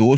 2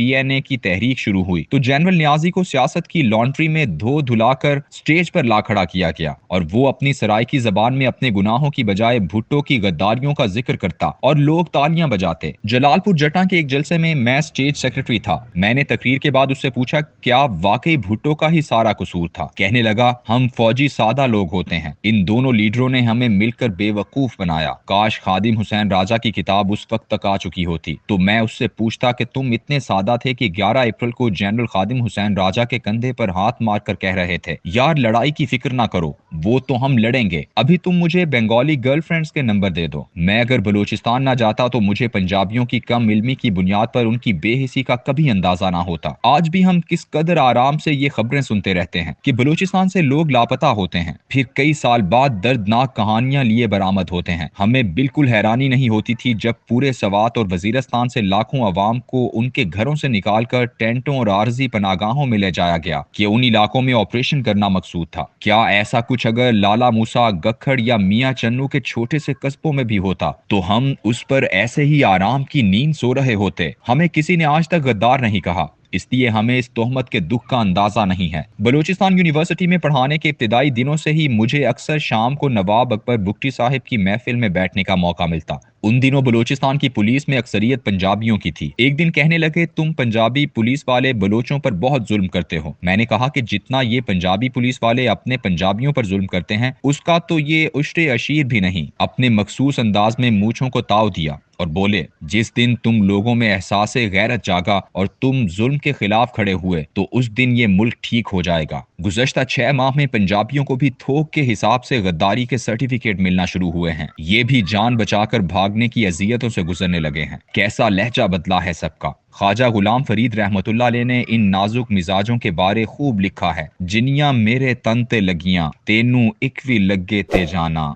PNA की तहरीक शुरू हुई तो जनरल नियाजी को सियासत की लॉन्ड्री में धो धुलाकर स्टेज पर ला खड़ा किया गया और वो अपनी सराइकी जबान में अपने गुनाहों की बजाय भुट्टो की गद्दारियों का जिक्र करता और लोग तालियां बजाते। जलालपुर जटा के एक जलसे में मैं स्टेज सेक्रेटरी था। मैंने तकरीर के बाद उससे पूछा क्या वाकई भुट्टो का ही सारा कसूर था। कहने लगा हम फौजी सादा लोग होते हैं, इन दोनों लीडरों ने हमें मिलकर बेवकूफ बनाया। काश खादिम हुसैन राजा की किताब उस वक्त तक आ चुकी होती तो मैं उससे पूछता कि तुम इतने सादा थे कि 11 अप्रैल को जनरल खादिम हुसैन राजा के कंधे पर हाथ मारकर कह रहे थे यार लड़ाई की फिक्र ना करो, वो तो हम लड़ेंगे, अभी तुम मुझे बंगाली गर्लफ्रेंड्स के नंबर दे दो। मैं अगर बलूचिस्तान ना जाता तो मुझे पंजाबियों की कम इल्मी की बुनियाद पर उनकी बेहिसी का कभी अंदाजा ना होता। आज भी हम किस कदर आराम से ये खबरें सुनते रहते हैं कि बलूचिस्तान से लोग लापता होते हैं, फिर कई साल बाद दर्दनाक कहानियां लिए बरामद होते हैं। हमें बिल्कुल हैरानी नहीं होती थी जब पूरे सवात और वजीरस्तान से लाखों अवाम को उनके घरों से निकालकर टेंटों और आरजी पनागाहों में ले जाया गया कि उन इलाकों में ऑपरेशन करना मकसूद था। क्या ऐसा कुछ अगर लाला मूसा, गखड़ या मियां चन्नू के छोटे से कस्बों में भी होता तो हम उस पर ऐसे ही आराम की नींद सो रहे होते। हमें किसी ने आज तक गद्दार नहीं कहा, इसलिए हमें इस तोहमत के दुख का अंदाजा नहीं है। बलूचिस्तान यूनिवर्सिटी में पढ़ाने के इब्तिदाई दिनों से ही मुझे अक्सर शाम को नवाब अकबर बुगटी साहिब की महफिल में बैठने का मौका मिलता। उन दिनों बलूचिस्तान की पुलिस में अक्सरियत पंजाबियों की थी। एक दिन कहने लगे तुम पंजाबी पुलिस वाले बलोचों पर बहुत जुल्म करते हो। मैंने कहा कि जितना ये पंजाबी पुलिस वाले अपने पंजाबियों पर जुल्म करते हैं उसका तो ये उश्रे अशीर भी नहीं। अपने मखसूस अंदाज में मूंछों को ताव दिया और बोले जिस दिन तुम लोगों में एहसास गैरत जागा और तुम जुल्म के खिलाफ खड़े हुए तो उस दिन ये मुल्क ठीक हो जाएगा। गुज़श्ता 6 माह में पंजाबियों को भी थोक के हिसाब से गद्दारी के सर्टिफिकेट मिलना शुरू हुए हैं। ये भी जान बचाकर भागने की अजियतों से गुजरने लगे हैं। कैसा लहजा बदला है सबका। ख्वाजा गुलाम फरीद रहमतुल्लाह अलैह ने इन नाजुक मिजाजों के बारे खूब लिखा है। जिनिया मेरे तन ते लगियां तेनू इक भी लगे ते जाना।